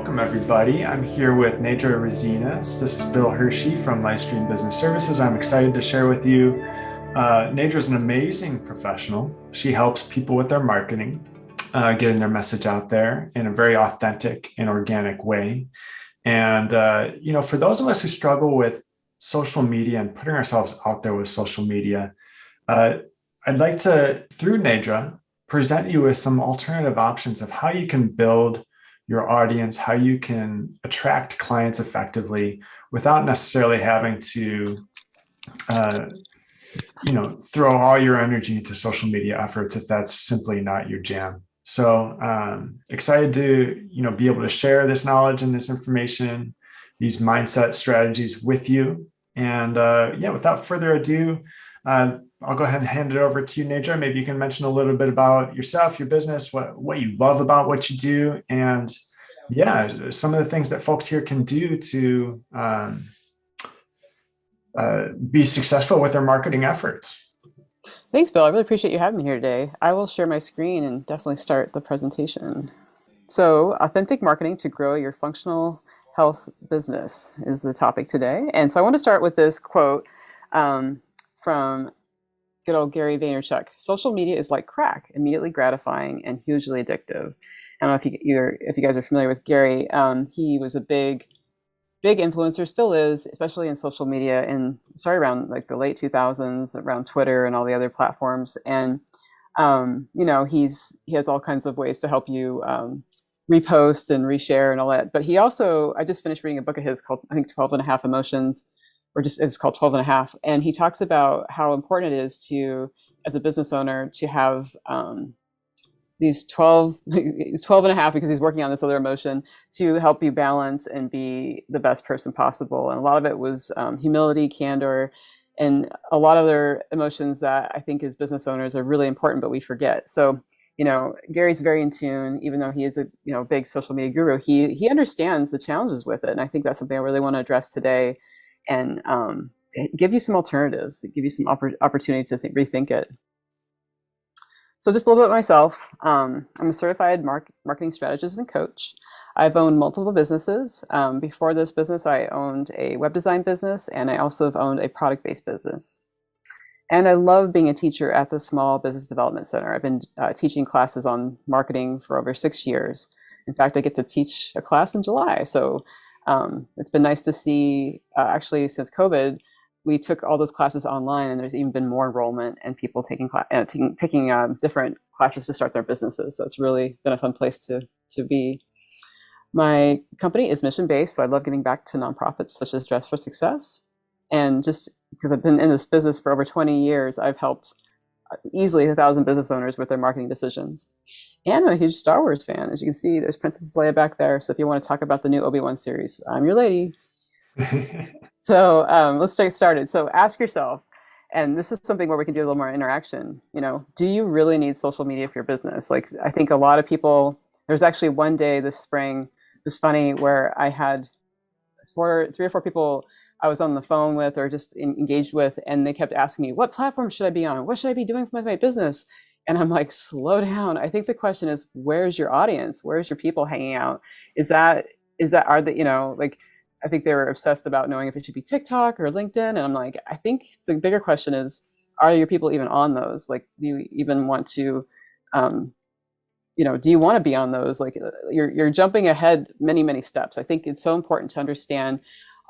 Welcome, everybody. I'm here with Nedra Rezinas. This is Bill Hershey from Livestream Business Services. I'm excited to share with you. Nedra is an amazing professional. She helps people with their marketing, getting their message out there in a very authentic and organic way. And, for those of us who struggle with social media and putting ourselves out there with social media, I'd like to, through Nedra, present you with some alternative options of how you can build your audience, how you can attract clients effectively without necessarily having to, throw all your energy into social media efforts if that's simply not your jam. So excited to, be able to share this knowledge and this information, these mindset strategies with you. And without further ado, I'll go ahead and hand it over to you, Nedra. Maybe you can mention a little bit about yourself, your business, what you love about what you do, and some of the things that folks here can do to be successful with their marketing efforts. Thanks, Bill. I really appreciate you having me here today. I will share my screen and definitely start the presentation. So, authentic marketing to grow your functional health business is the topic today. And so I want to start with this quote from good old Gary Vaynerchuk. Social media is like crack, immediately gratifying and hugely addictive. I don't know if you guys are familiar with Gary. He was a big influencer, still is, especially in social media, and started around like the late 2000s, around Twitter and all the other platforms. And he has all kinds of ways to help you repost and reshare and all that. But he also, I just finished reading a book of his called, I think, 12 and a half Emotions, or just it's called 12 and a half. And he talks about how important it is to, as a business owner, to have these 12 and a half, because he's working on this other emotion, to help you balance and be the best person possible. And a lot of it was humility, candor, and a lot of other emotions that I think as business owners are really important, but we forget. So, Gary's very in tune, even though he is a big social media guru. He understands the challenges with it, and I think that's something I really want to address today, and give you some alternatives, give you some opportunity to rethink it. So just a little bit about myself. I'm a certified marketing strategist and coach. I've owned multiple businesses. Before this business, I owned a web design business, and I also have owned a product-based business. And I love being a teacher at the Small Business Development Center. I've been teaching classes on marketing for over 6 years. In fact, I get to teach a class in July. So it's been nice to see, actually, since COVID, we took all those classes online, and there's even been more enrollment and people taking different classes to start their businesses. So it's really been a fun place to be. My company is mission-based, so I love giving back to nonprofits such as Dress for Success. And just because I've been in this business for over 20 years, I've helped easily 1,000 business owners with their marketing decisions. And I'm a huge Star Wars fan. As you can see, there's Princess Leia back there. So if you want to talk about the new Obi-Wan series, I'm your lady. So let's get started. So ask yourself, and this is something where we can do a little more interaction, do you really need social media for your business? Like, I think a lot of people, there's actually one day this spring, it was funny, where I had 3 or 4 people I was on the phone with or just engaged with, and they kept asking me, what platform should I be on? What should I be doing with my business? And I'm like, slow down. I think the question is, where's your audience? Where's your people hanging out? Are they, I think they were obsessed about knowing if it should be TikTok or LinkedIn. And I'm like, I think the bigger question is, are your people even on those? Like, do you even want to, do you want to be on those? Like, you're jumping ahead many, many steps. I think it's so important to understand,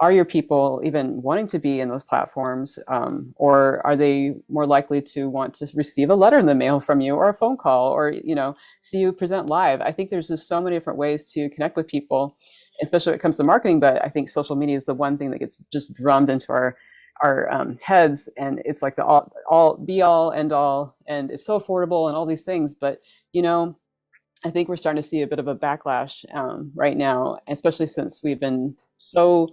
are your people even wanting to be in those platforms? Or are they more likely to want to receive a letter in the mail from you, or a phone call, or, see you present live? I think there's just so many different ways to connect with people, especially when it comes to marketing. But I think social media is the one thing that gets just drummed into our heads, and it's like the all be all end all, and it's so affordable and all these things. But I think we're starting to see a bit of a backlash right now, especially since we've been so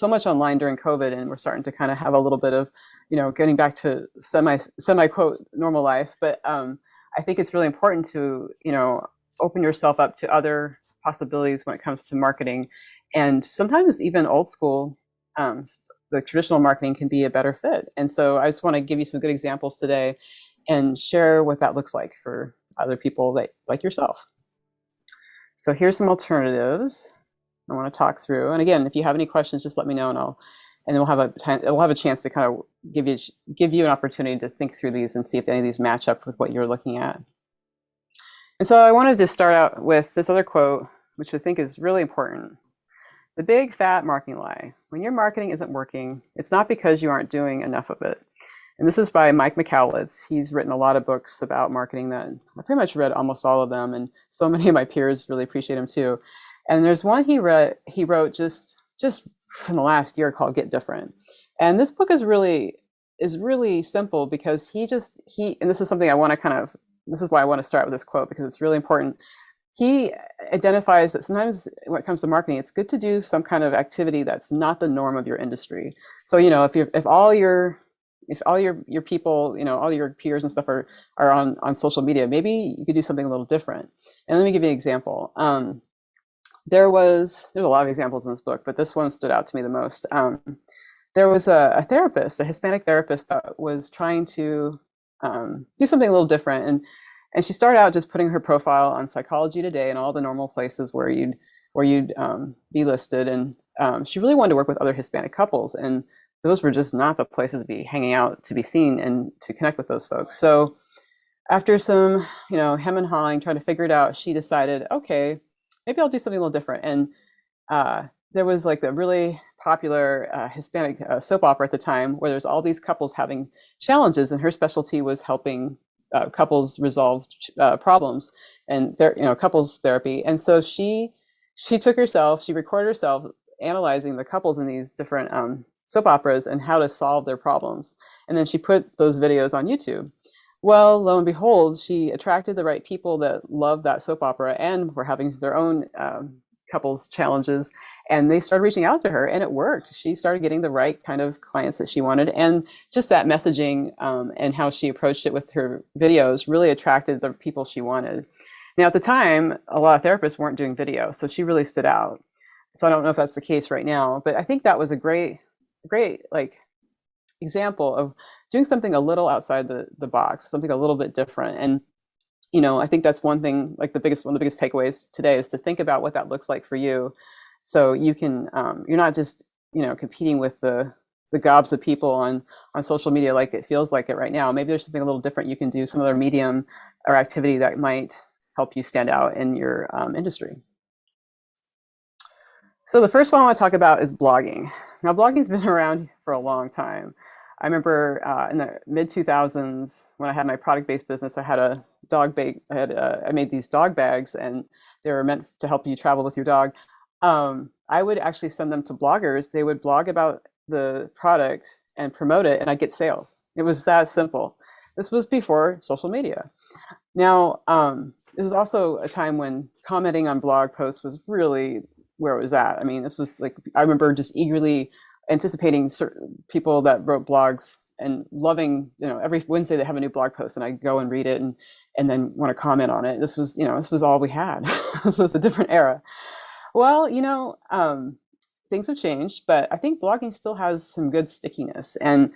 much online during COVID, and we're starting to kind of have a little bit of getting back to semi quote normal life. But I think it's really important to open yourself up to other possibilities when it comes to marketing. And sometimes even old school, the traditional marketing can be a better fit. And so I just want to give you some good examples today and share what that looks like for other people like yourself. So here's some alternatives. I want to talk through. And again, if you have any questions, just let me know, and then we'll have a chance to kind of give you an opportunity to think through these and see if any of these match up with what you're looking at. And so I wanted to start out with this other quote, which I think is really important. The big fat marketing lie. When your marketing isn't working, it's not because you aren't doing enough of it. And this is by Mike Michalowicz. He's written a lot of books about marketing that I pretty much read almost all of them, and so many of my peers really appreciate him too. And there's one he wrote just from the last year called Get Different. And this book is really simple because and this is something I want to this is why I want to start with this quote, because it's really important. He identifies that sometimes when it comes to marketing, it's good to do some kind of activity that's not the norm of your industry. So, if all your people, all your peers and stuff are on social media, maybe you could do something a little different. And let me give you an example. There's a lot of examples in this book, but this one stood out to me the most. There was a therapist, a Hispanic therapist, that was trying to do something a little different. And she started out just putting her profile on Psychology Today and all the normal places where you'd be listed. And she really wanted to work with other Hispanic couples. And those were just not the places to be hanging out, to be seen and to connect with those folks. So after some, hem and hawing, trying to figure it out, she decided, okay, maybe I'll do something a little different. And there was like a really popular Hispanic soap opera at the time where there's all these couples having challenges, and her specialty was helping couples resolve problems and couples therapy. And so she recorded herself analyzing the couples in these different soap operas and how to solve their problems. And then she put those videos on YouTube. Well, lo and behold, she attracted the right people that loved that soap opera and were having their own couples challenges. And they started reaching out to her, and it worked. She started getting the right kind of clients that she wanted. And just that messaging and how she approached it with her videos really attracted the people she wanted. Now, at the time, a lot of therapists weren't doing video, so she really stood out. So I don't know if that's the case right now, but I think that was a great example of doing something a little outside the box, something a little bit different. And I think that's one thing, like one of the biggest takeaways today is to think about what that looks like for you. So you can, you're not just, competing with the gobs of people on social media like it feels like it right now. Maybe there's something a little different you can do, some other medium or activity that might help you stand out in your industry. So the first one I want to talk about is blogging. Now, blogging's been around for a long time. I remember in the mid 2000s when I had my product-based business, I had a dog bag. I made these dog bags, and they were meant to help you travel with your dog. I would actually send them to bloggers. They would blog about the product and promote it, and I'd get sales. It was that simple. This was before social media. Now, this is also a time when commenting on blog posts was really where it was at. I mean, this was like, I remember just eagerly anticipating certain people that wrote blogs and loving, every Wednesday they have a new blog post, and I go and read it and then want to comment on it. This was all we had. This was a different era. Well, things have changed, but I think blogging still has some good stickiness. And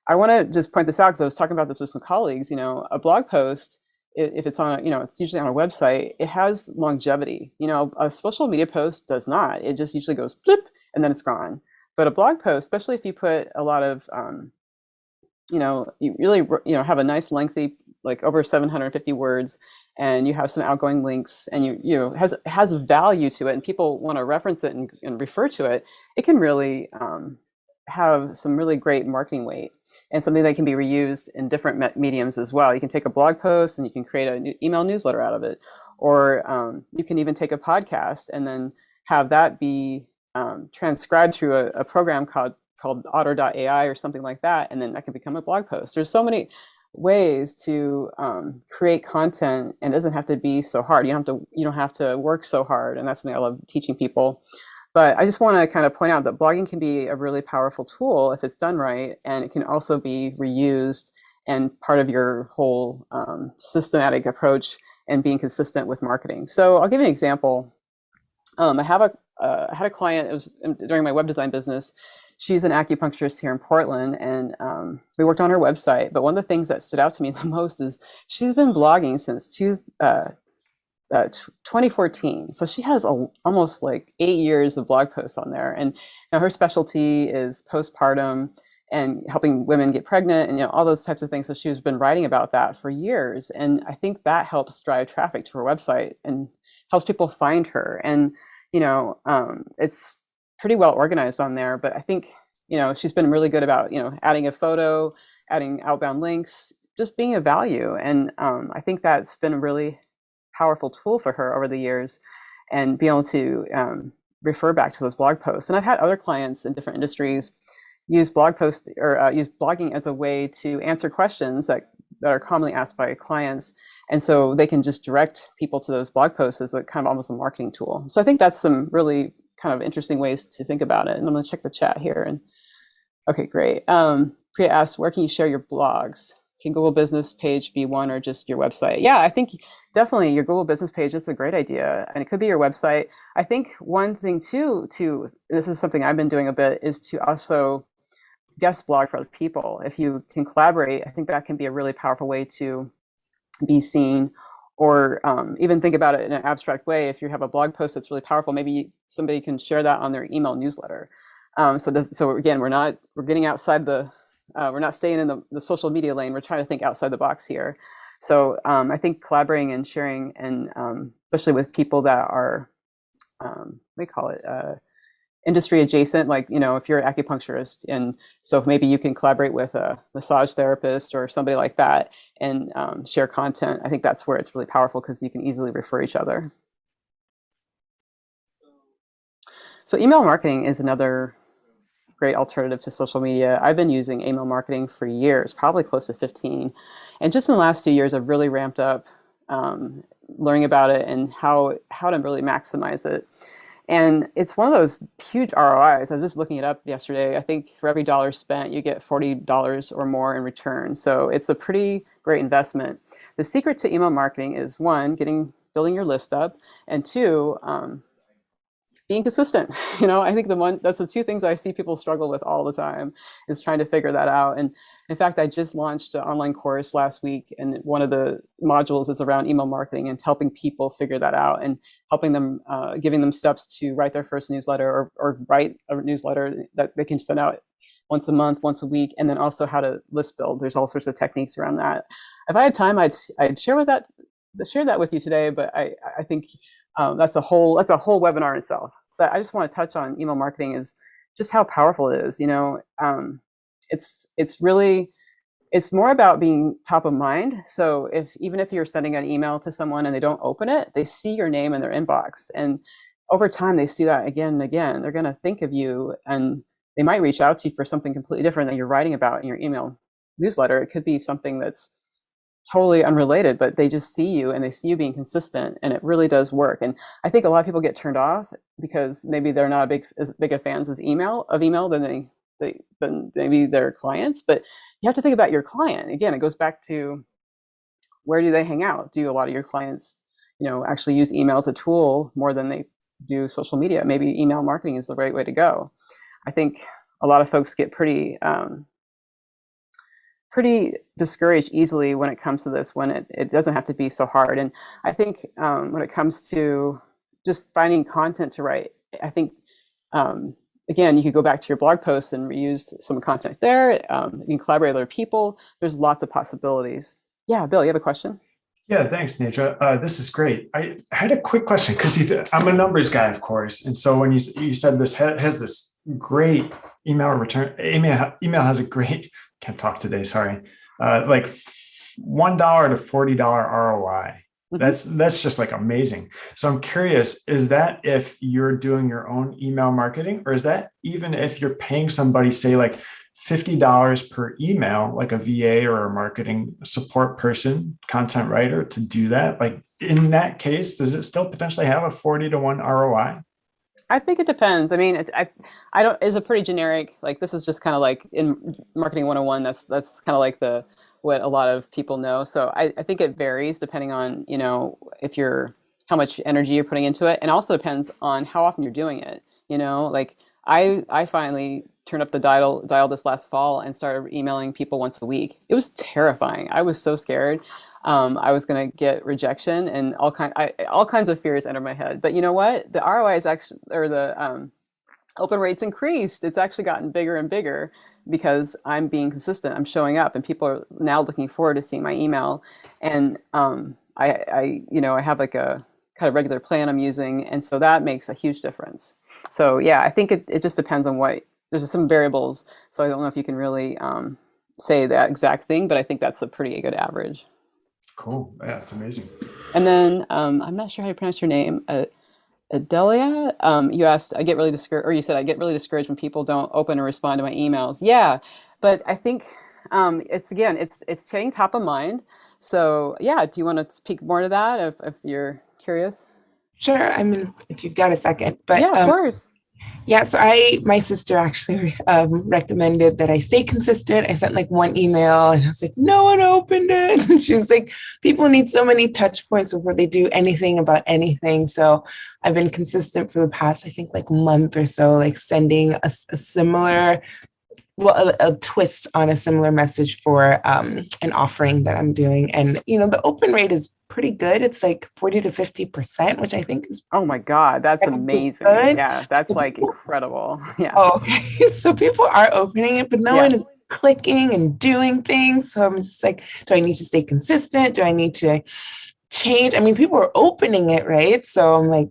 I want to just point this out because I was talking about this with some colleagues. A blog post, if it's on, it's usually on a website, it has longevity. A social media post does not. It just usually goes blip and then it's gone. But a blog post, especially if you put a lot of, you really, have a nice lengthy, like over 750 words, and you have some outgoing links, and it has value to it, and people want to reference it and refer to it, it can really have some really great marketing weight, and something that can be reused in different mediums as well. You can take a blog post and you can create an email newsletter out of it, or you can even take a podcast and then have that be transcribed through a program called otter.ai or something like that, and then that can become a blog post. There's so many ways to create content, and it doesn't have to be so hard. You don't have to work so hard, and that's something I love teaching people. But I just want to kind of point out that blogging can be a really powerful tool if it's done right, and it can also be reused and part of your whole systematic approach and being consistent with marketing. So I'll give you an example. I had a client, it was during my web design business. She's an acupuncturist here in Portland, and we worked on her website. But one of the things that stood out to me the most is she's been blogging since 2014. So she has almost like 8 years of blog posts on there. And her specialty is postpartum and helping women get pregnant and all those types of things. So she's been writing about that for years. And I think that helps drive traffic to her website and helps people find her. And, it's pretty well organized on there. But I think, she's been really good about, adding a photo, adding outbound links, just being of value. And I think that's been a really powerful tool for her over the years, and be able to refer back to those blog posts. And I've had other clients in different industries use blog posts or use blogging as a way to answer questions that are commonly asked by clients. And so they can just direct people to those blog posts as a kind of almost a marketing tool. So I think that's some really kind of interesting ways to think about it. And I'm going to check the chat here. And okay, great. Priya asked, where can you share your blogs? Can Google Business page be one, or just your website? Yeah, I think definitely your Google Business page, it's a great idea. And it could be your website. I think one thing too, this is something I've been doing a bit, is to also guest blog for other people. If you can collaborate, I think that can be a really powerful way to be seen. Or even think about it in an abstract way. If you have a blog post that's really powerful, maybe somebody can share that on their email newsletter. So again, we're getting outside we're not staying in the social media lane. We're trying to think outside the box here. So I think collaborating and sharing, and especially with people that are, we call it industry adjacent, like, if you're an acupuncturist, and so maybe you can collaborate with a massage therapist or somebody like that and share content. I think that's where it's really powerful, because you can easily refer each other. So email marketing is another great alternative to social media. I've been using email marketing for years, probably close to 15. And just in the last few years, I've really ramped up learning about it and how to really maximize it. And it's one of those huge ROIs. I was just looking it up yesterday. I think for every dollar spent, you get $40 or more in return. So it's a pretty great investment. The secret to email marketing is, one, building your list up, and two, being consistent. I think that's the two things I see people struggle with all the time, is trying to figure that out. And in fact, I just launched an online course last week, and one of the modules is around email marketing and helping people figure that out, and helping them, giving them steps to write their first newsletter, or write a newsletter that they can send out once a month, once a week, and then also how to list build. There's all sorts of techniques around that. If I had time, I'd share that with you today, but I think that's a whole webinar in itself. But I just want to touch on email marketing, is just how powerful it is. It's more about being top of mind. So even if you're sending an email to someone and they don't open it, they see your name in their inbox, and over time they see that again and again. They're going to think of you, and they might reach out to you for something completely different that you're writing about in your email newsletter. It could be something that's totally unrelated, but they just see you, and they see you being consistent, and it really does work. And I think a lot of people get turned off because maybe they're not as big of fans of email than maybe their clients. But you have to think about your client. Again, it goes back to, where do they hang out? Do a lot of your clients, actually use email as a tool more than they do social media? Maybe email marketing is the right way to go. I think a lot of folks get pretty discouraged easily when it comes to this, when it doesn't have to be so hard. And I think when it comes to just finding content to write, I think, again, you could go back to your blog posts and reuse some content there. You can collaborate with other people. There's lots of possibilities. Yeah, Bill, you have a question? Yeah, thanks, Nedra. This is great. I had a quick question, because I'm a numbers guy, of course. And so when you said this has this great email return, email has a great, can't talk today, sorry, like $1 to $40 ROI. That's just like amazing. So I'm curious, is that if you're doing your own email marketing, or is that even if you're paying somebody, say like $50 per email, like a VA or a marketing support person, content writer, to do that? Like, in that case, does it still potentially have a 40 to 1 ROI? I think it depends. I mean, I don't, is a pretty generic, like, this is just kind of like in marketing 101, that's kind of like what a lot of people know. So I think it varies depending on, how much energy you're putting into it. And also depends on how often you're doing it. Like I finally turned up the dial this last fall and started emailing people once a week. It was terrifying. I was so scared. I was going to get rejection, and all kinds of fears entered my head. But you know what? The ROI is actually, or the open rates increased. It's actually gotten bigger and bigger because I'm being consistent. I'm showing up, and people are now looking forward to seeing my email. And I have like a kind of regular plan I'm using, and so that makes a huge difference. So yeah, I think it just depends on there's some variables. So I don't know if you can really say that exact thing, but I think that's a pretty good average. Cool. Yeah, it's amazing. And then I'm not sure how you pronounce your name. Adelia, you asked, I get really discouraged, or you said I get really discouraged when people don't open or respond to my emails. Yeah, but I think it's staying top of mind. So yeah, do you want to speak more to that if you're curious? Sure. I mean, if you've got a second, but Yeah, of course. yeah. So my sister actually recommended that I stay consistent. I sent like one email, and I was like, no one opened it. And she was like, people need so many touch points before they do anything about anything. So I've been consistent for the past, I think, like month or so, like sending a similar, well, a twist on a similar message for an offering that I'm doing. And, the open rate is pretty good. It's like 40 to 50%, which I think is Oh my God, that's amazing. good. Yeah, that's like incredible. Yeah. Oh, okay. So people are opening it, but no Yeah. one is clicking and doing things. So I'm just like, do I need to stay consistent? Do I need to change? I mean, people are opening it, right? So I'm like,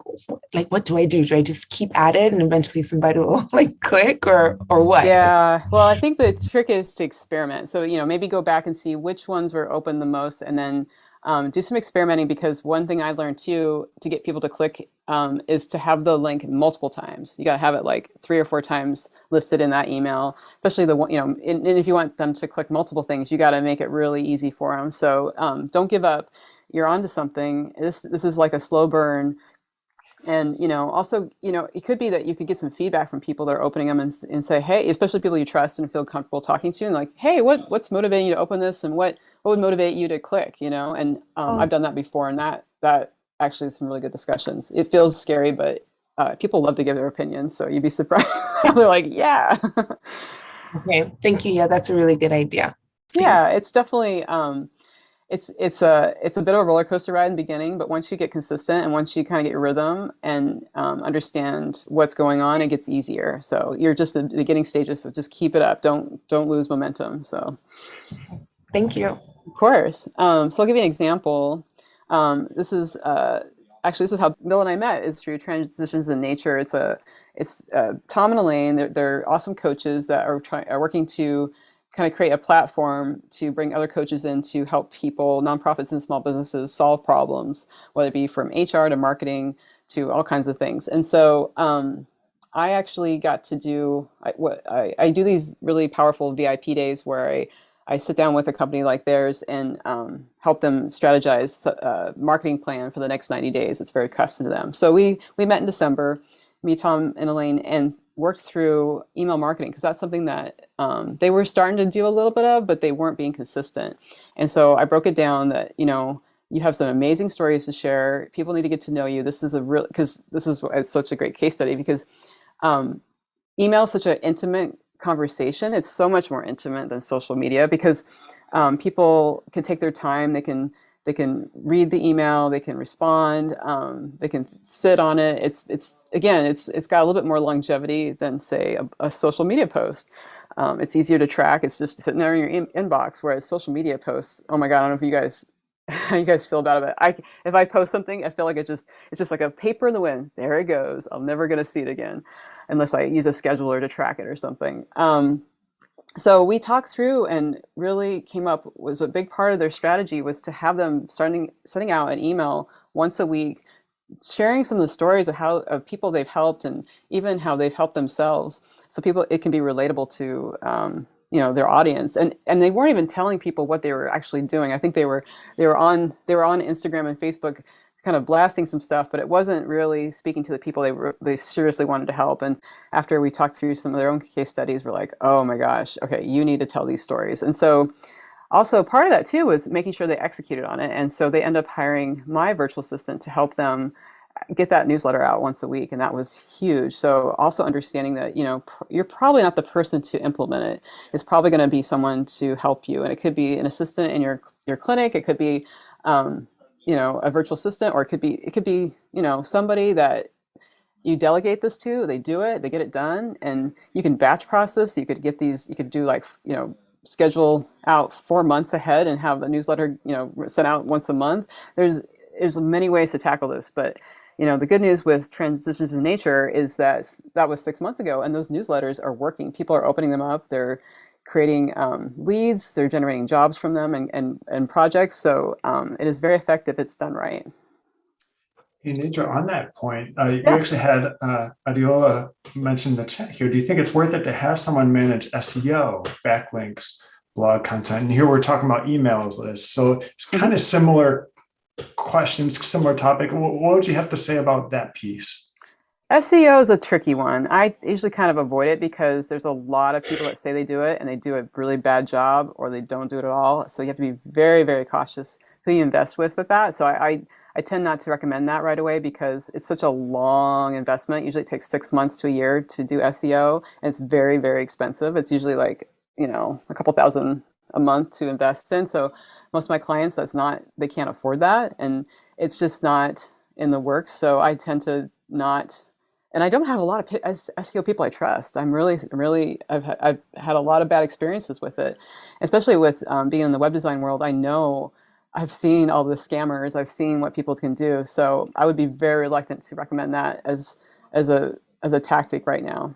what do I do? Do I just keep at it and eventually somebody will like click or what? Yeah. Well, I think the trick is to experiment. So, maybe go back and see which ones were open the most, and then do some experimenting, because one thing I learned too to get people to click is to have the link multiple times. You got to have it like 3 or 4 times listed in that email, especially the one, and if you want them to click multiple things, you got to make it really easy for them. So don't give up. You're onto something. This is like a slow burn. And also, it could be that you could get some feedback from people that are opening them and say, hey, especially people you trust and feel comfortable talking to, and like, hey, what's motivating you to open this, and what would motivate you to click, and I've done that before, and that actually is some really good discussions. It feels scary, but people love to give their opinions, so you'd be surprised. They're like, yeah. Okay, thank you. Yeah, that's a really good idea. Yeah, it's definitely it's a bit of a roller coaster ride in the beginning, but once you get consistent and once you kind of get your rhythm and understand what's going on, it gets easier. So you're just in the beginning stages, so just keep it up. Don't lose momentum. So Thank you. of course. So I'll give you an example. This is how Bill and I met, is through Transitions in Nature. It's Tom and Elaine. They're awesome coaches that are working to kind of create a platform to bring other coaches in to help people, nonprofits and small businesses, solve problems, whether it be from HR to marketing to all kinds of things. And so I actually got to do I do these really powerful VIP days where I sit down with a company like theirs and help them strategize a marketing plan for the next 90 days. It's very custom to them. So we met in December, me, Tom, and Elaine, and worked through email marketing, because that's something that they were starting to do a little bit of, but they weren't being consistent. And so I broke it down that, you have some amazing stories to share. People need to get to know you. This is it's such a great case study, because email is such an intimate conversation. It's so much more intimate than social media, because people can take their time. They can read the email, they can respond, they can sit on it. It's got a little bit more longevity than, say, a social media post. It's easier to track. It's just sitting there in your inbox, whereas social media posts, oh my God, I don't know if you guys how you guys feel about it. If I post something, I feel like it's just like a paper in the wind. There it goes. I'm never going to see it again unless I use a scheduler to track it or something. So we talked through and really came up, was a big part of their strategy was to have them sending out an email once a week, sharing some of the stories of people they've helped and even how they've helped themselves. So it can be relatable to, their audience. And they weren't even telling people what they were actually doing. I think they were on Instagram and Facebook kind of blasting some stuff, but it wasn't really speaking to the people they seriously wanted to help. And after we talked through some of their own case studies, we're like, oh my gosh, okay, you need to tell these stories. And so also part of that too was making sure they executed on it. And so they end up hiring my virtual assistant to help them get that newsletter out once a week, and that was huge. So also understanding that, you're probably not the person to implement it. It's probably going to be someone to help you, and it could be an assistant in your clinic. It could be, a virtual assistant, or it could be somebody that you delegate this to. They do it, they get it done, and you can batch process. You could do like, schedule out 4 months ahead and have a newsletter, sent out once a month. There's many ways to tackle this, but the good news with transitions in nature is that that was 6 months ago, and those newsletters are working. People are opening them up. They're creating leads. They're generating jobs from them and projects. So it is very effective. It's done right. Hey, Nedra, on that point, you Yeah. actually had Adiola mention the chat here. Do you think it's worth it to have someone manage SEO, backlinks, blog content? And here we're talking about emails lists. So it's kind of similar questions, similar topic. What would you have to say about that piece? SEO is a tricky one. I usually kind of avoid it because there's a lot of people that say they do it and they do a really bad job, or they don't do it at all. So you have to be very, very cautious who you invest with that. So I tend not to recommend that right away because it's such a long investment. Usually it takes 6 months to a year to do SEO, and it's very, very expensive. It's usually like, a couple thousand a month to invest in. So most of my clients, they can't afford that, and it's just not in the works. So I tend to not, and I don't have a lot of SEO people I trust. I'm really, I've had a lot of bad experiences with it, especially with being in the web design world. I've seen all the scammers. I've seen what people can do. So I would be very reluctant to recommend that as a tactic right now.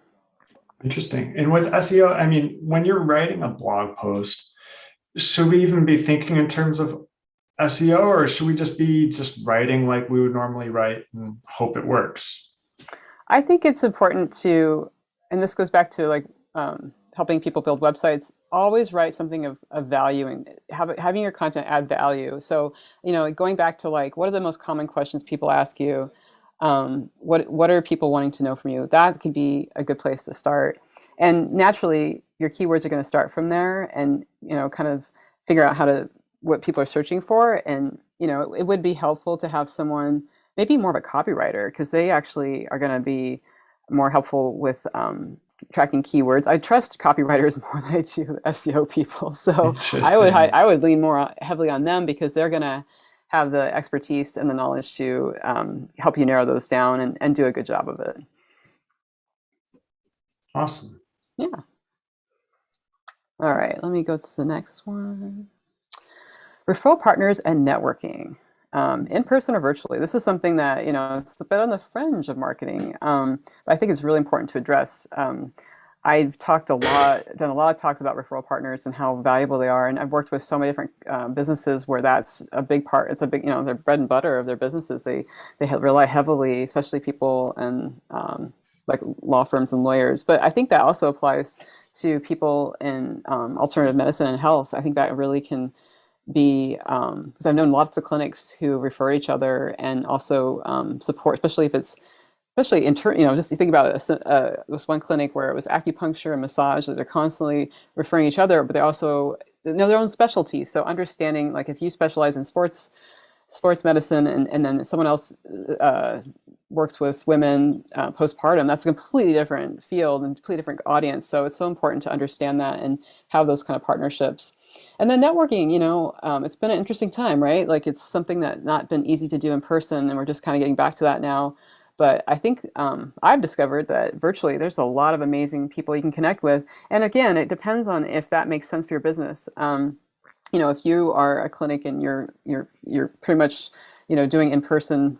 Interesting. And with SEO, I mean, when you're writing a blog post, should we even be thinking in terms of SEO, or should we just be writing like we would normally write and hope it works? I think it's important to, and this goes back to like helping people build websites, always write something of value and having your content add value. So, going back to like, what are the most common questions people ask you? What are people wanting to know from you? That could be a good place to start. And naturally, your keywords are going to start from there, and, kind of figure out what people are searching for. And, it would be helpful to have someone, maybe more of a copywriter, because they actually are going to be more helpful with tracking keywords. I trust copywriters more than I do SEO people. So I would lean more heavily on them, because they're going to have the expertise and the knowledge to help you narrow those down and do a good job of it. Awesome. Yeah. All right, let me go to the next one. Referral partners and networking. In person or virtually. This is something that, it's a bit on the fringe of marketing, but I think it's really important to address. I've done a lot of talks about referral partners and how valuable they are. And I've worked with so many different businesses where that's a big part. It's a big, their bread and butter of their businesses. They rely heavily, especially people and like law firms and lawyers. But I think that also applies to people in alternative medicine and health. I think that really can be, because I've known lots of clinics who refer each other and also support, especially just you think about it, this one clinic where it was acupuncture and massage, that they're constantly referring each other, but they also know their own specialties. So understanding, like, if you specialize in sports medicine, and then someone else works with women postpartum, that's a completely different field and completely different audience. So it's so important to understand that and have those kind of partnerships. And then networking, it's been an interesting time, right? Like, it's something that not been easy to do in person, and we're just kind of getting back to that now. But I think I've discovered that virtually there's a lot of amazing people you can connect with. And again, it depends on if that makes sense for your business. If you are a clinic and you're pretty much, doing in-person,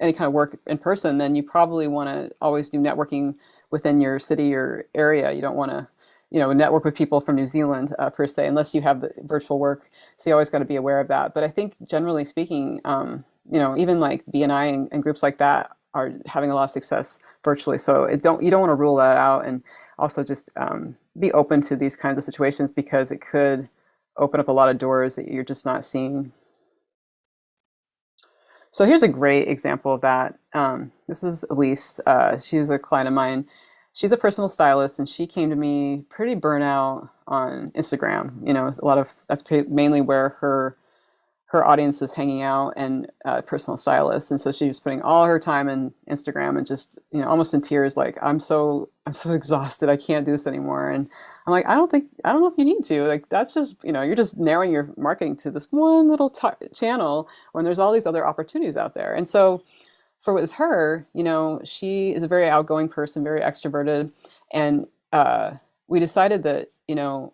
any kind of work in person, then you probably want to always do networking within your city or area. You don't want to, network with people from New Zealand per se, unless you have the virtual work. So you always got to be aware of that. But I think generally speaking, even like BNI and groups like that are having a lot of success virtually. So you don't want to rule that out, and also just be open to these kinds of situations, because it could open up a lot of doors that you're just not seeing. So here's a great example of that. This is Elise. She's a client of mine. She's a personal stylist, and she came to me pretty burnout on Instagram. That's mainly where her her audience is hanging out and personal stylists. And so she was putting all her time in Instagram and just, almost in tears, like, I'm so exhausted. I can't do this anymore. And I'm like, I don't know if you need to. Like, that's just, you're just narrowing your marketing to this one little channel when there's all these other opportunities out there. And so with her, she is a very outgoing person, very extroverted. And we decided that,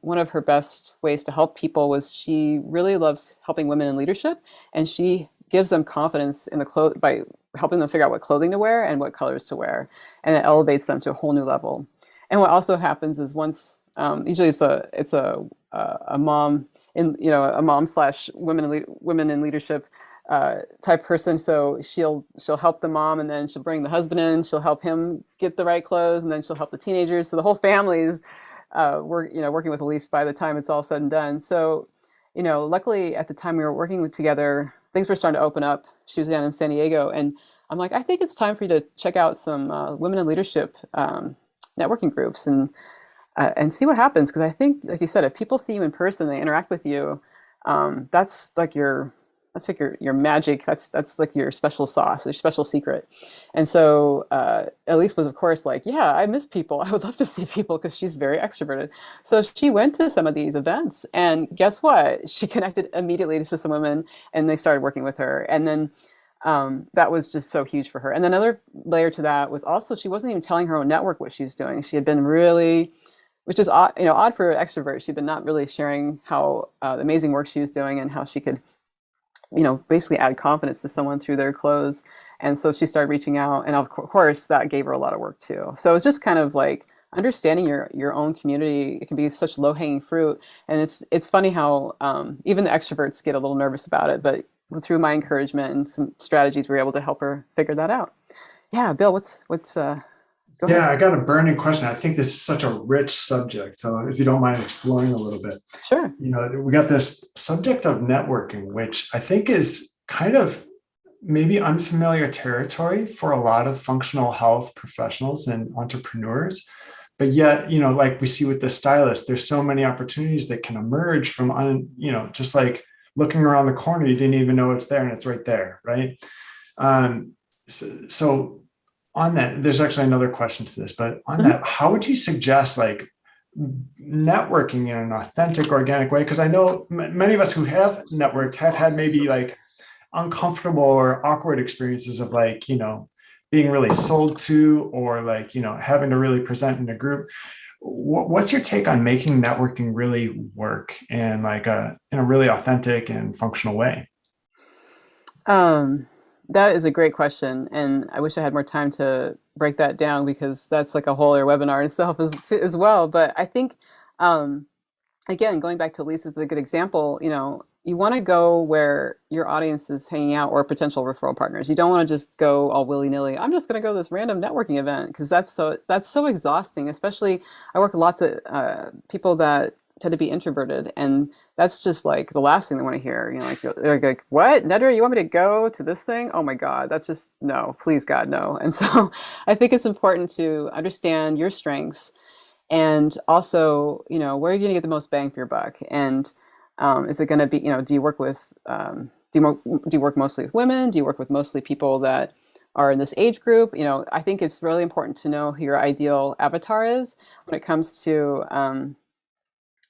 one of her best ways to help people was she really loves helping women in leadership. And she gives them confidence in the clothes by helping them figure out what clothing to wear and what colors to wear. And it elevates them to a whole new level. And what also happens is once, usually it's a mom in, a mom / women in leadership type person. So she'll help the mom, and then she'll bring the husband in, she'll help him get the right clothes, and then she'll help the teenagers. So the whole family's working with Elise by the time it's all said and done. So, luckily at the time we were working together, things were starting to open up. She was down in San Diego, and I'm like, I think it's time for you to check out some women in leadership networking groups and see what happens. Because I think, like you said, if people see you in person, they interact with you, that's like your magic. That's like your special sauce, your special secret. And so Elise was, of course, like, yeah, I miss people. I would love to see people, because she's very extroverted. So she went to some of these events, and guess what? She connected immediately to some women, and they started working with her. And then that was just so huge for her. And then another layer to that was also, she wasn't even telling her own network what she was doing. She had been really, which is odd for an extrovert. She'd been not really sharing how the amazing work she was doing and how she could basically add confidence to someone through their clothes. And so she started reaching out, and of course that gave her a lot of work too. So it's just kind of like understanding your own community. It can be such low-hanging fruit. And it's funny how even the extroverts get a little nervous about it, but through my encouragement and some strategies, we were able to help her figure that out. Yeah, Bill, what's go ahead. Yeah, I got a burning question. I think this is such a rich subject. So if you don't mind exploring a little bit. Sure. We got this subject of networking, which I think is kind of maybe unfamiliar territory for a lot of functional health professionals and entrepreneurs. But yet, like we see with the stylist, there's so many opportunities that can emerge from, just like looking around the corner, you didn't even know it's there, and it's right there, right? So on that, there's actually another question to this, but on that, how would you suggest like networking in an authentic, organic way? Because I know many of us who have networked have had maybe like uncomfortable or awkward experiences of like, being really sold to, or like, having to really present in a group. What's your take on making networking really work and like in a really authentic and functional way? That is a great question, and I wish I had more time to break that down, because that's like a whole other webinar in itself as well. But I think, again, going back to Lisa is a good example. You want to go where your audience is hanging out, or potential referral partners. You don't want to just go all willy-nilly. I'm just going to go to this random networking event, because that's so exhausting. Especially, I work with lots of people that tend to be introverted, and that's just like the last thing they want to hear. They're like, what, Nedra, you want me to go to this thing? Oh my God, that's just, no, please God, no. And so I think it's important to understand your strengths, and also, where are you going to get the most bang for your buck? And is it going to be, do you work with, do you work mostly with women? Do you work with mostly people that are in this age group? I think it's really important to know who your ideal avatar is when it comes to,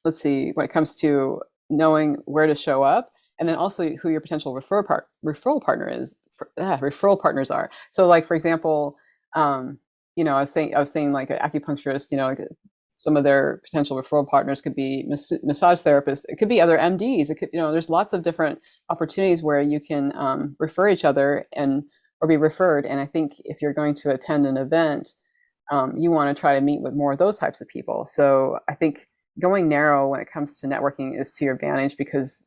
when it comes to knowing where to show up, and then also who your potential referral referral partners are. So, like, for example, I was saying like an acupuncturist, like some of their potential referral partners could be massage therapists. It could be other MDs. It could, there's lots of different opportunities where you can refer each other or be referred. And I think if you're going to attend an event, you want to try to meet with more of those types of people. So I think going narrow when it comes to networking is to your advantage, because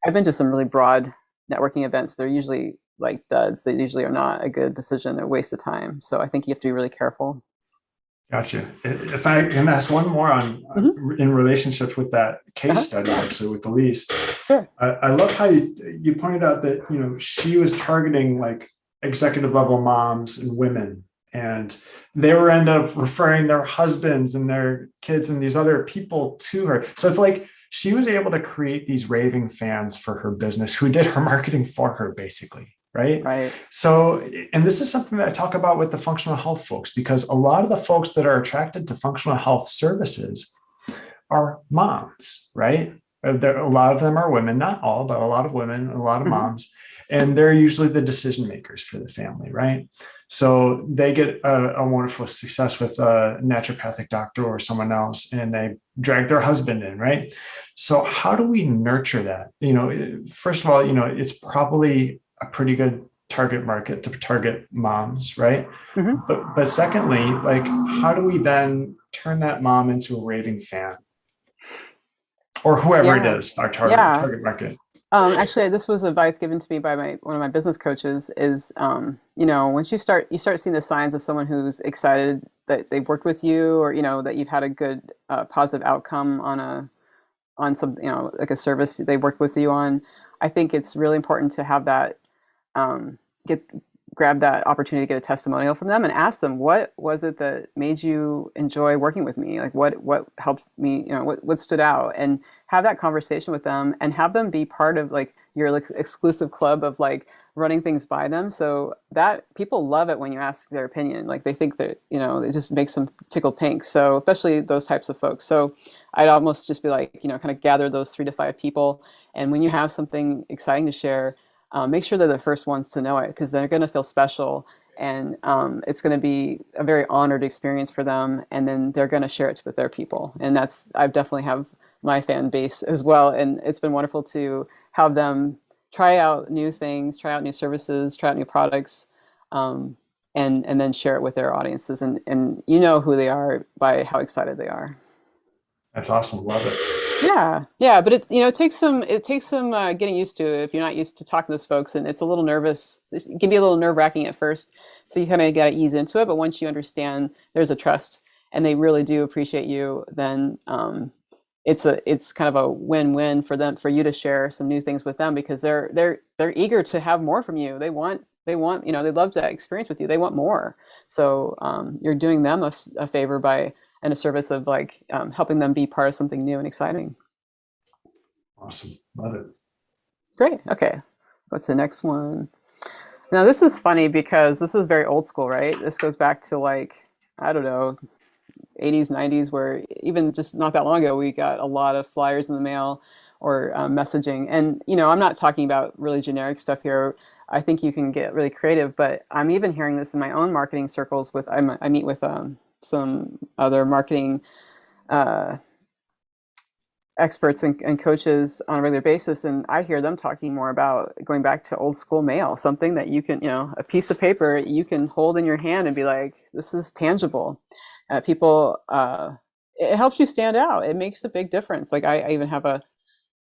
I've been to some really broad networking events. They're usually like duds. They usually are not a good decision. They're a waste of time. So I think you have to be really careful. Gotcha. If I can ask one more on in relationships with that case study, actually with Elise. Sure. I love how you pointed out that, she was targeting like executive level moms and women, and they were end up referring their husbands and their kids and these other people to her. So it's like she was able to create these raving fans for her business who did her marketing for her, basically. Right. Right. So, and this is something that I talk about with the functional health folks, because a lot of the folks that are attracted to functional health services are moms, right? A lot of them are women, not all, but a lot of women, a lot of moms, and they're usually the decision makers for the family, right? So they get a wonderful success with a naturopathic doctor or someone else, and they drag their husband in, right? So how do we nurture that? First of all, it's probably a pretty good target market to target moms, right? But secondly, like, how do we then turn that mom into a raving fan? Or whoever it is, our target market. Actually, this was advice given to me by one of my business coaches. Is once you start seeing the signs of someone who's excited that they've worked with you, or that you've had a good positive outcome on some like a service they worked with you on. I think it's really important to have that grab that opportunity to get a testimonial from them and ask them, what was it that made you enjoy working with me? Like what helped me, what stood out, and have that conversation with them and have them be part of like your exclusive club of like running things by them. So that people love it when you ask their opinion. Like they think that, it just makes them tickle pink. So especially those types of folks. So I'd almost just be like, kind of gather those 3 to 5 people. And when you have something exciting to share, make sure they're the first ones to know it, because they're going to feel special, and it's going to be a very honored experience for them. And then they're going to share it with their people. And I definitely have my fan base as well. And it's been wonderful to have them try out new things, try out new services, try out new products, and then share it with their audiences. And who they are by how excited they are. That's awesome. Love it. Yeah, but it takes some getting used to if you're not used to talking to those folks, and it's a little nervous. It can be a little nerve-wracking at first, so you kind of got to ease into it. But once you understand there's a trust and they really do appreciate you, then it's kind of a win-win for you to share some new things with them, because they're eager to have more from you. They want they love that experience with you. They want more. So you're doing them a favor by and a service of like helping them be part of something new and exciting. Awesome. Love it. Great. Okay. What's the next one? Now, this is funny because this is very old school, right? This goes back to like, I don't know, 80s, 90s, where even just not that long ago, we got a lot of flyers in the mail or messaging. And, I'm not talking about really generic stuff here. I think you can get really creative, but I'm even hearing this in my own marketing circles I meet with some other marketing experts and coaches on a regular basis, and I hear them talking more about going back to old school mail, something that you can, a piece of paper you can hold in your hand and be like, this is tangible. People, it helps you stand out. It makes a big difference. Like I even have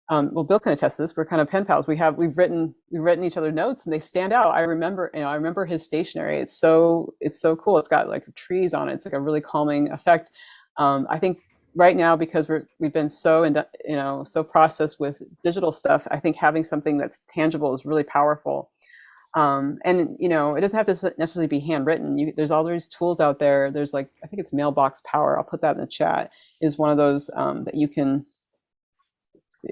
well, Bill can attest to this. We're kind of pen pals. We've written each other notes, and they stand out. I remember his stationery. It's so cool. It's got like trees on it. It's like a really calming effect. I think right now, because we've been so so processed with digital stuff, I think having something that's tangible is really powerful. And it doesn't have to necessarily be handwritten. There's all these tools out there. There's like, I think it's Mailbox Power. I'll put that in the chat. Is one of those that you can. See.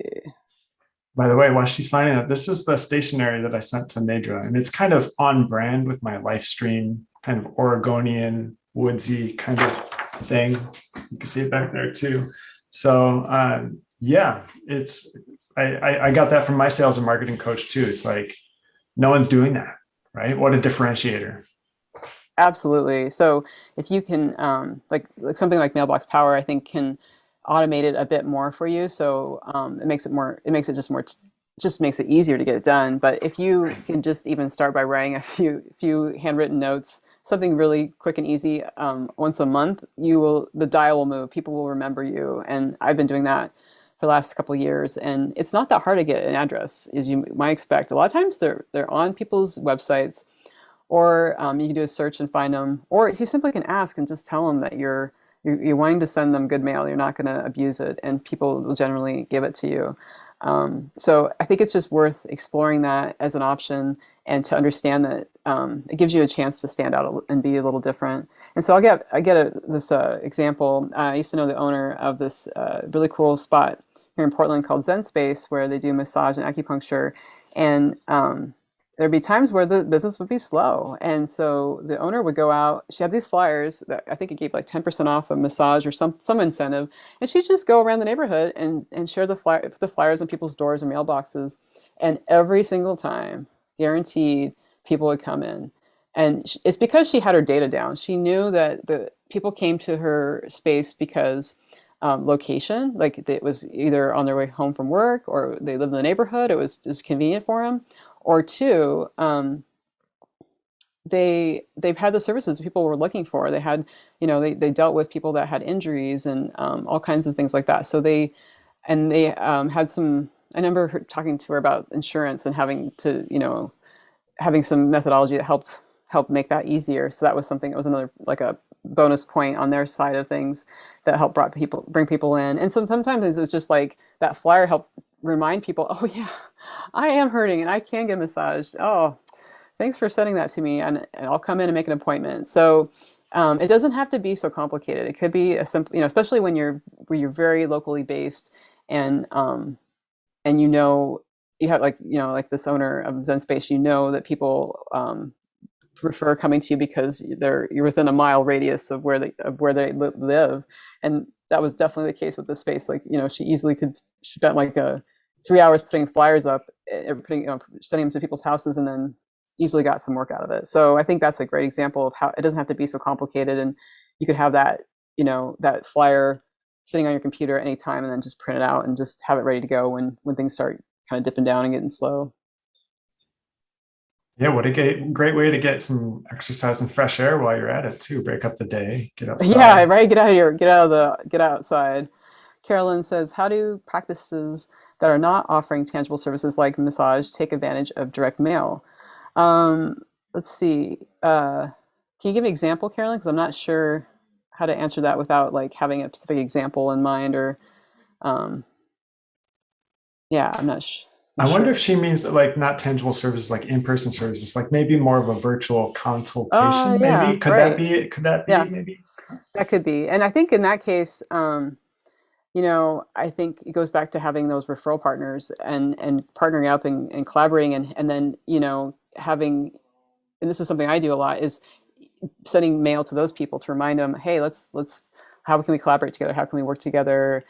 By the way, while she's finding that, this is the stationery that I sent to Nedra, and it's kind of on brand with my live stream, kind of Oregonian, woodsy kind of thing. You can see it back there too. So yeah, I got that from my sales and marketing coach too. It's like, no one's doing that, right? What a differentiator. Absolutely. So if you can, like something like Mailbox Power, I think can automate it a bit more for you. So it makes it easier to get it done. But if you can just even start by writing a few handwritten notes, something really quick and easy, once a month, the dial will move. People will remember you. And I've been doing that for the last couple of years. And it's not that hard to get an address, as you might expect. A lot of times they're on people's websites, or you can do a search and find them, or you simply can ask and just tell them that you're wanting to send them good mail. You're not going to abuse it, and people will generally give it to you. So I think it's just worth exploring that as an option, and to understand that it gives you a chance to stand out and be a little different. And so I get this example. I used to know the owner of this really cool spot here in Portland called Zen Space, where they do massage and acupuncture. And there'd be times where the business would be slow. And so the owner would go out, she had these flyers that I think it gave like 10% off a massage or some incentive. And she'd just go around the neighborhood and share put the flyers on people's doors and mailboxes. And every single time, guaranteed, people would come in. And it's because she had her data down. She knew that the people came to her space because location, like it was either on their way home from work or they lived in the neighborhood. It was just convenient for them. Or two, they've had the services people were looking for. They had, they dealt with people that had injuries and all kinds of things like that. So they had some. I remember her talking to her about insurance and having to, having some methodology that helped make that easier. So that was something. It was another like a bonus point on their side of things that helped bring people in. And sometimes it was just like that flyer helped remind people, oh yeah, I am hurting and I can get a massage. Oh, thanks for sending that to me, and I'll come in and make an appointment. So it doesn't have to be so complicated. It could be a simple, especially when you're very locally based and you have like this owner of Zen Space, that people prefer coming to you because you're within a mile radius of where they live, and that was definitely the case with this space. Like she easily could spend like 3 hours putting flyers up, sending them to people's houses, and then easily got some work out of it. So I think that's a great example of how it doesn't have to be so complicated, and you could have that that flyer sitting on your computer at any time, and then just print it out and just have it ready to go when things start kind of dipping down and getting slow. Yeah, what a great way to get some exercise and fresh air while you're at it too. Break up the day, get outside. Yeah, right. Get outside. Carolyn says, how do practices that are not offering tangible services like massage take advantage of direct mail? Let's see. Can you give an example, Carolyn? Because I'm not sure how to answer that without like having a specific example in mind, or yeah, I'm not sure. I wonder if she means like not tangible services, like in-person services, like maybe more of a virtual consultation. Yeah, maybe could that be it? Could that be maybe? That could be. And I think in that case, I think it goes back to having those referral partners and partnering up and collaborating and then, having, and this is something I do a lot, is sending mail to those people to remind them, hey, let's how can we collaborate together? How can we work together?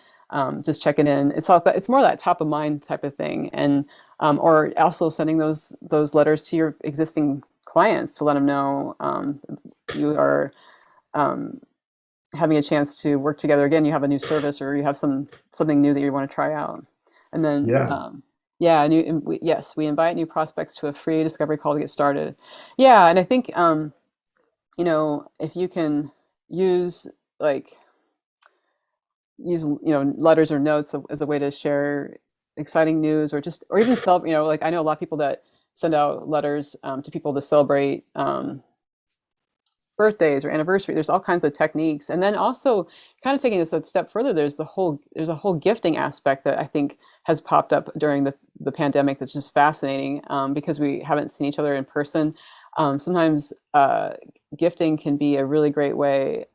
Just checking in. It's more that top of mind type of thing, and or also sending those letters to your existing clients to let them know you are having a chance to work together again. You have a new service, or you have something new that you want to try out, and then we invite new prospects to a free discovery call to get started. Yeah, and I think if you can use letters or notes as a way to share exciting news, or even celebrate, like I know a lot of people that send out letters to people to celebrate birthdays or anniversary. There's all kinds of techniques. And then also kind of taking this a step further, there's a whole gifting aspect that I think has popped up during the pandemic that's just fascinating, because we haven't seen each other in person. Sometimes gifting can be a really great way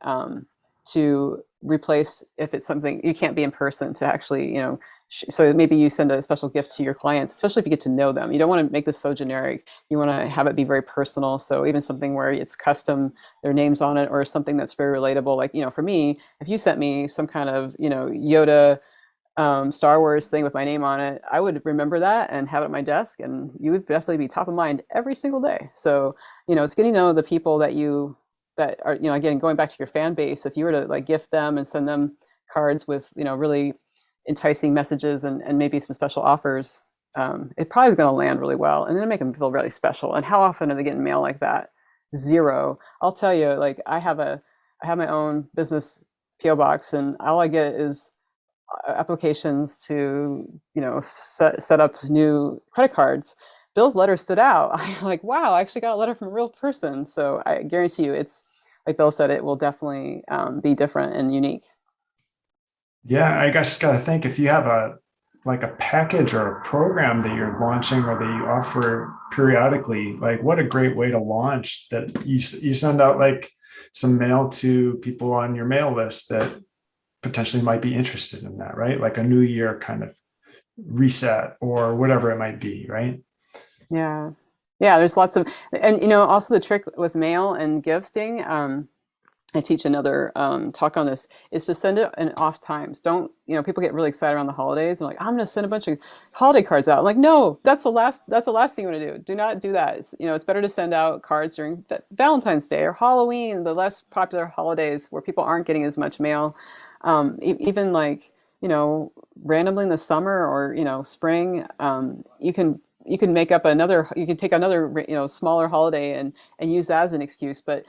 to replace, if it's something you can't be in person, to actually, so maybe you send a special gift to your clients, especially if you get to know them. You don't want to make this so generic. You want to have it be very personal. So even something where it's custom, their names on it, or something that's very relatable. Like, for me, if you sent me some kind of, Yoda Star Wars thing with my name on it, I would remember that and have it at my desk, and you would definitely be top of mind every single day. So, it's getting to know the people that are, again, going back to your fan base. If you were to like gift them and send them cards with, really enticing messages and maybe some special offers, it probably is going to land really well, and then make them feel really special. And how often are they getting mail like that? Zero. I'll tell you, like I have my own business PO box, and all I get is applications to, set up new credit cards. Bill's letter stood out. I'm like, wow, I actually got a letter from a real person. So I guarantee you, it's like Bill said, it will definitely be different and unique. Yeah, I just got to think, if you have a package or a program that you're launching or that you offer periodically, like what a great way to launch that. You send out like some mail to people on your mail list that potentially might be interested in that, right? Like a new year kind of reset or whatever it might be, right? Yeah. Yeah, there's lots of, and also the trick with mail and gifting, I teach another talk on this, is to send it in off times. Don't, people get really excited around the holidays and like, I'm going to send a bunch of holiday cards out. I'm like, no, that's the last thing you want to do. Do not do that. It's better to send out cards during Valentine's Day or Halloween, the less popular holidays where people aren't getting as much mail. Even like, randomly in the summer or, spring, you can make up you can take another smaller holiday and use that as an excuse, but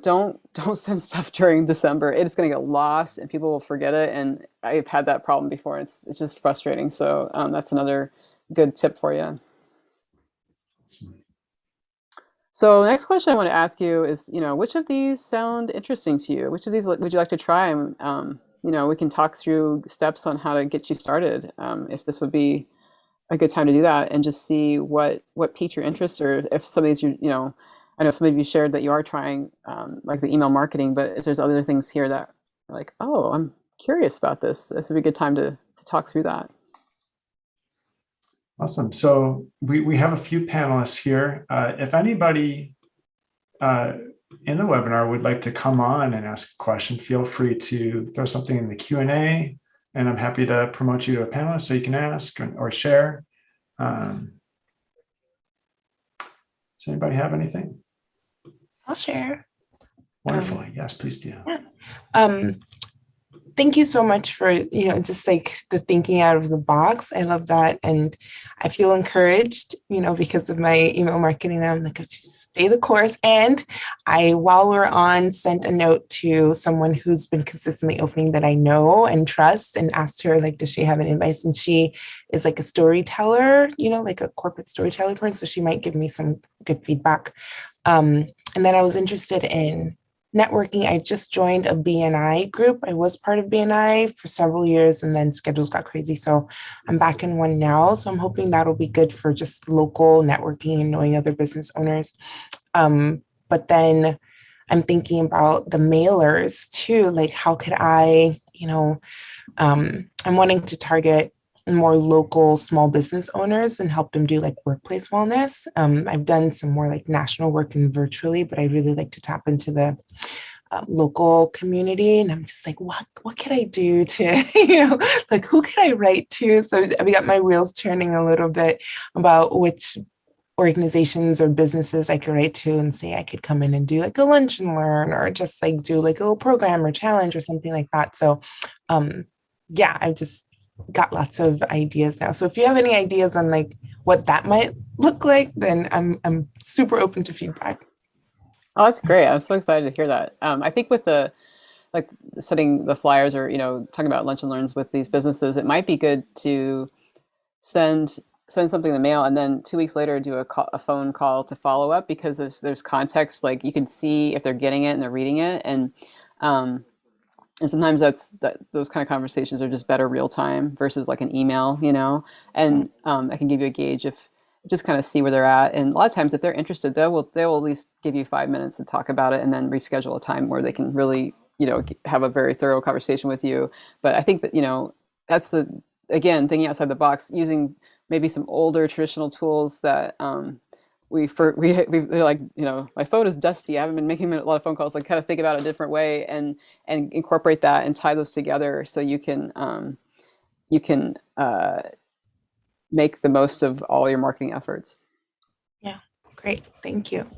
don't send stuff during December. It's going to get lost and people will forget it, and I've had that problem before, and it's just frustrating. So that's another good tip for you. So the next question I want to ask you is, which of these sound interesting to you? Which of these would you like to try? We can talk through steps on how to get you started, if this would be a good time to do that, and just see what piques your interest, or if some of these, I know some of you shared that you are trying, like the email marketing, but if there's other things here that are like, oh, I'm curious about this would be a good time to talk through that. Awesome. So we have a few panelists here. If anybody in the webinar would like to come on and ask a question, feel free to throw something in the Q&A, and I'm happy to promote you to a panelist so you can ask or share. Does anybody have anything? I'll share. Wonderful. Yes, please do. Yeah. Thank you so much for, just like the thinking out of the box. I love that. And I feel encouraged, because of my email marketing. I'm like, stay the course. And while we're on, sent a note to someone who's been consistently opening that I know and trust, and asked her, like, does she have any advice? And she is like a storyteller, like a corporate storyteller person. So she might give me some good feedback. And then I was interested in networking. I just joined a BNI group. I was part of BNI for several years, and then schedules got crazy. So I'm back in one now. So I'm hoping that'll be good for just local networking and knowing other business owners. But then I'm thinking about the mailers too. Like, how could I, I'm wanting to target more local small business owners and help them do like workplace wellness. I've done some more like national work and virtually, but I really like to tap into the local community. And I'm just like, what could I do to, like, who could I write to? So I've got my wheels turning a little bit about which organizations or businesses I could write to and say I could come in and do like a lunch and learn, or just like do like a little program or challenge or something like that. So yeah, I've just got lots of ideas now. So if you have any ideas on like what that might look like, then I'm super open to feedback. Oh, that's great. I'm so excited to hear that. I think with the like setting the flyers or talking about lunch and learns with these businesses, it might be good to send something in the mail and then 2 weeks later do a phone call to follow up, because there's context, like you can see if they're getting it and they're reading it, and sometimes those kind of conversations are just better real time versus like an email, and I can give you a gauge if just kind of see where they're at. And a lot of times if they're interested, they will at least give you 5 minutes to talk about it, and then reschedule a time where they can really, have a very thorough conversation with you. But I think that, that's again, thinking outside the box, using maybe some older traditional tools that they're like, my phone is dusty. I haven't been making a lot of phone calls. Like, kind of think about it a different way and incorporate that and tie those together so you can make the most of all your marketing efforts. Yeah, great. Thank you.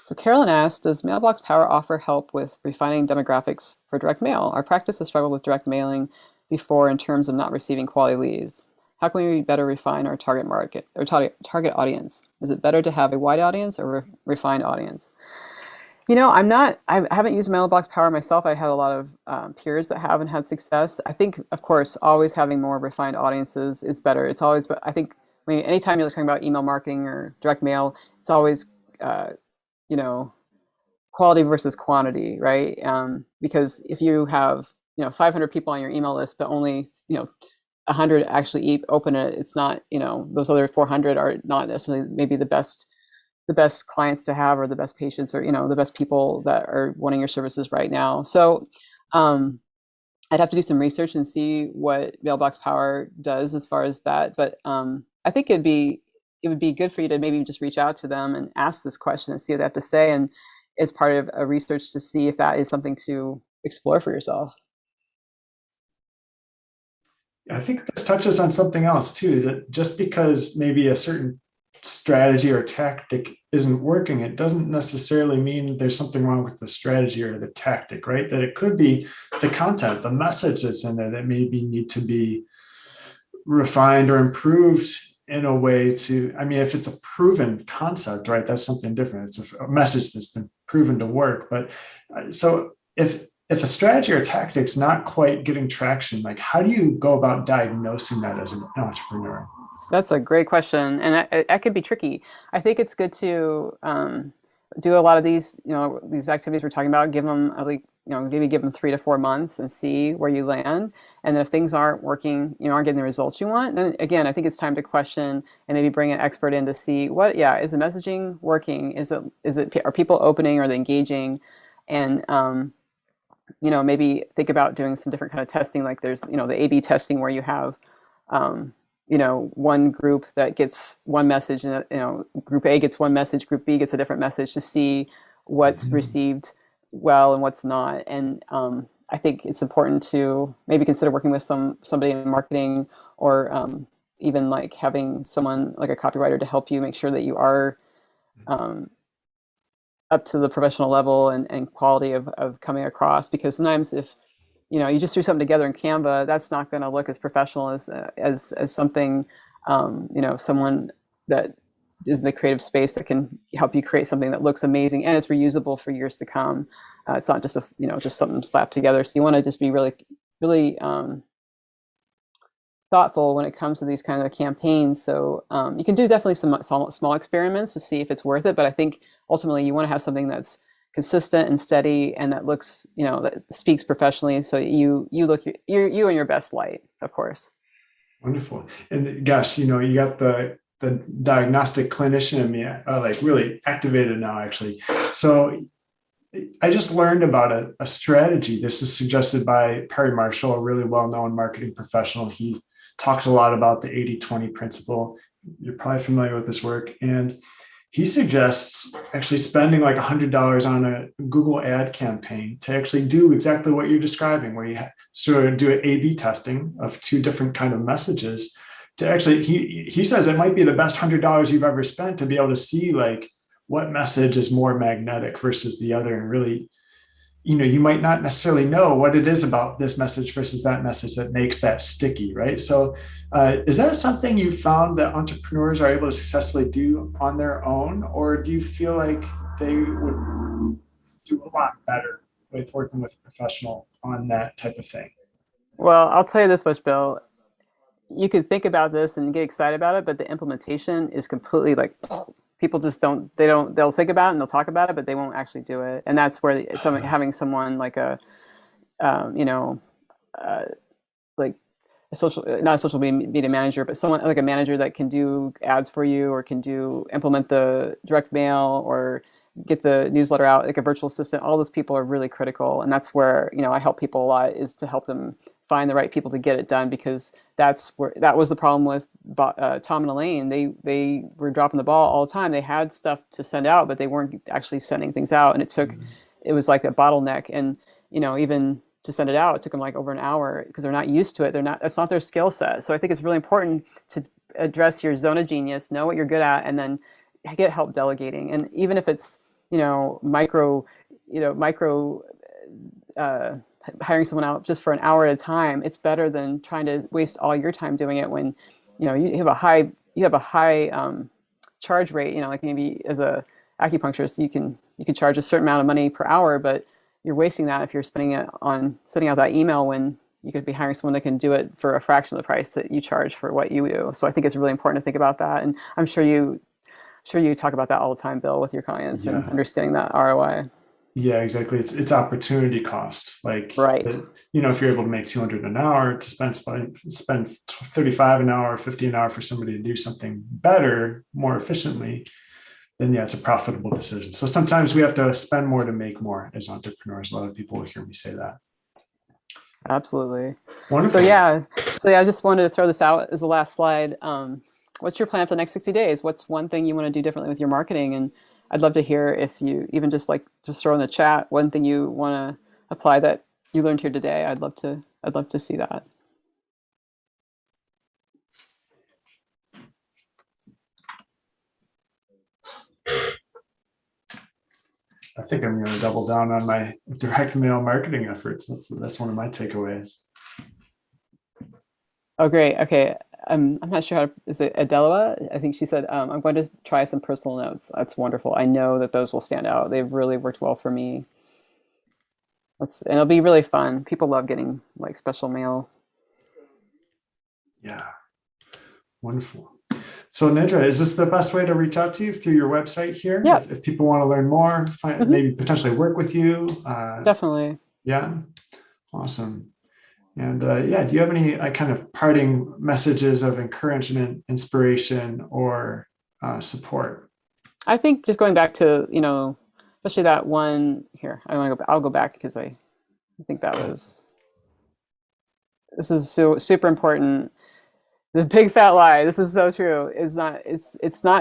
So Carolyn asked, does Mailbox Power offer help with refining demographics for direct mail? Our practice has struggled with direct mailing before in terms of not receiving quality leads. How can we better refine our target market or target audience? Is it better to have a wide audience or refined audience? I haven't used Mailbox Power myself. I had a lot of peers that haven't had success. I think, of course, always having more refined audiences is better. It's always, but I think anytime you're talking about email marketing or direct mail, it's always, quality versus quantity, right? Because if you have, 500 people on your email list, but only, 100 actually open it, it's not, those other 400 are not necessarily maybe the best the best clients to have, or the best patients, or the best people that are wanting your services right now. So I'd have to do some research and see what Mailbox Power does as far as that. But I think it would be good for you to maybe just reach out to them and ask this question and see what they have to say. And it's part of a research to see if that is something to explore for yourself. I think this touches on something else too, that just because maybe a certain strategy or tactic isn't working, it doesn't necessarily mean there's something wrong with the strategy or the tactic, right? That it could be the content, the message that's in there that maybe need to be refined or improved in a way to, I mean, if it's a proven concept, right, that's something different. It's a message that's been proven to work. But so if a strategy or tactic's not quite getting traction, like how do you go about diagnosing that as an entrepreneur? That's a great question, and that could be tricky. I think it's good to do a lot of these, these activities we're talking about. Give them maybe give them 3 to 4 months and see where you land. And then if things aren't working, aren't getting the results you want, then again, I think it's time to question and maybe bring an expert in to see is the messaging working? Are people opening? Are they engaging? And maybe think about doing some different kind of testing. Like there's, the A/B testing where you have, one group that gets one message, and group A gets one message, group B gets a different message, to see what's received well and what's not. And I think it's important to maybe consider working with somebody in marketing, or even like having someone like a copywriter to help you make sure that you are up to the professional level and quality of coming across. Because sometimes if you just threw something together in Canva, that's not going to look as professional as something, someone that is in the creative space that can help you create something that looks amazing and it's reusable for years to come. It's not just just something slapped together. So you want to just be really, really thoughtful when it comes to these kind of campaigns. So you can do definitely some small experiments to see if it's worth it. But I think ultimately you want to have something that's consistent and steady, and that looks, that speaks professionally. So you look you in your best light, of course. Wonderful. And gosh, you got the diagnostic clinician in me like really activated now, actually. So I just learned about a strategy. This is suggested by Perry Marshall, a really well-known marketing professional. He talks a lot about the 80-20 principle. You're probably familiar with this work. And he suggests actually spending like $100 on a Google ad campaign to actually do exactly what you're describing, where you sort of do an A/B testing of 2 different kind of messages. To actually, he says it might be the best $100 you've ever spent to be able to see like what message is more magnetic versus the other, and really, you might not necessarily know what it is about this message versus that message that makes that sticky, right? So is that something you found that entrepreneurs are able to successfully do on their own, or do you feel like they would do a lot better with working with a professional on that type of thing? Well, I'll tell you this much, Bill. You can think about this and get excited about it, but the implementation is completely like, people just they'll think about it and they'll talk about it, but they won't actually do it. And that's where having someone like like not a social media manager, but someone like a manager that can do ads for you, or can implement the direct mail, or get the newsletter out, like a virtual assistant. All those people are really critical. And that's where, I help people a lot, is to help them find the right people to get it done, because that was the problem with Tom and Elaine. They were dropping the ball all the time. They had stuff to send out, but they weren't actually sending things out. And it was like a bottleneck. And, even to send it out, it took them like over an hour, because they're not used to it. That's not their skill set. So I think it's really important to address your zone of genius, know what you're good at, and then get help delegating. And even if it's, micro hiring someone out just for an hour at a time, it's better than trying to waste all your time doing it when, you have a high charge rate. Like maybe as a acupuncturist, you can charge a certain amount of money per hour, but you're wasting that if you're spending it on sending out that email, when you could be hiring someone that can do it for a fraction of the price that you charge for what you do. So I think it's really important to think about that. And I'm sure you talk about that all the time, Bill, with your clients, and understanding that ROI. Yeah, exactly. It's opportunity cost. Like, right. If you're able to make 200 an hour, to spend 35 an hour, 50 an hour for somebody to do something better, more efficiently, then yeah, it's a profitable decision. So sometimes we have to spend more to make more as entrepreneurs. A lot of people will hear me say that. Absolutely. Wonderful. So I just wanted to throw this out as the last slide. What's your plan for the next 60 days? What's one thing you want to do differently with your marketing? And I'd love to hear if you even just throw in the chat one thing you want to apply that you learned here today. I'd love to see that. I think I'm going to double down on my direct mail marketing efforts. That's one of my takeaways. Oh, great. Okay. I'm not sure how to, is it Adela? I think she said, I'm going to try some personal notes. That's wonderful. I know that those will stand out. They've really worked well for me. And it'll be really fun. People love getting like special mail. Yeah. Wonderful. So Nedra, is this the best way to reach out to you, through your website here? Yeah. If people want to learn more, maybe potentially work with you. Definitely. Yeah. Awesome. And yeah, do you have any kind of parting messages of encouragement, inspiration, or support? I think just going back to, especially that one here, I'll go back because I think this is super important. The big fat lie, this is so true, it's not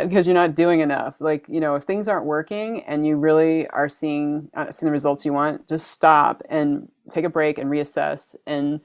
because you're not doing enough. If things aren't working and you really are seeing the results you want, just stop and take a break and reassess, and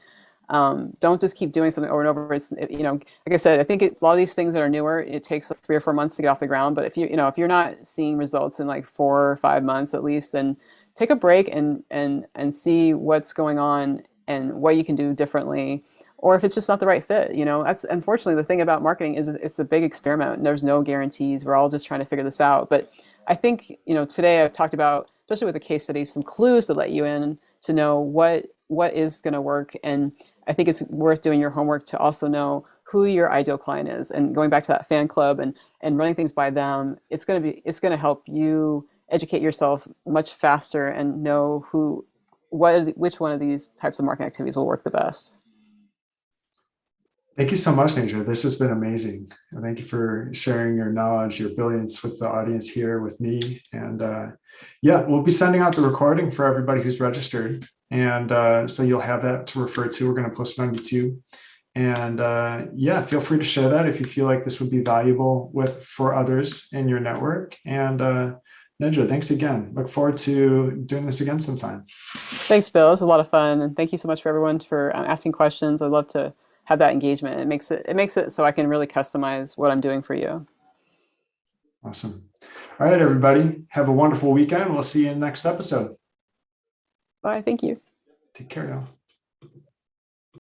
don't just keep doing something over and over. Like I said, I think a lot of these things that are newer, it takes like 3 or 4 months to get off the ground. But if you're not seeing results in like 4 or 5 months at least, then take a break and see what's going on and what you can do differently. Or if it's just not the right fit, that's unfortunately the thing about marketing is it's a big experiment and there's no guarantees. We're all just trying to figure this out. But I think, today I've talked about, especially with the case studies, some clues to let you in to know what is going to work. And I think it's worth doing your homework to also know who your ideal client is, and going back to that fan club and running things by them. It's going to help you educate yourself much faster and know which one of these types of marketing activities will work the best. Thank you so much, Nedra. This has been amazing. Thank you for sharing your knowledge, your brilliance with the audience here, with me. And yeah, we'll be sending out the recording for everybody who's registered. And so you'll have that to refer to. We're going to post it on YouTube. And yeah, feel free to share that if you feel like this would be valuable for others in your network. And Nedra, thanks again. Look forward to doing this again sometime. Thanks, Bill. This was a lot of fun. And thank you so much for everyone for asking questions. I'd love to have that engagement. It makes it so I can really customize what I'm doing for you. Awesome. All right, everybody. Have a wonderful weekend. We'll see you in the next episode. Bye. Thank you. Take care now.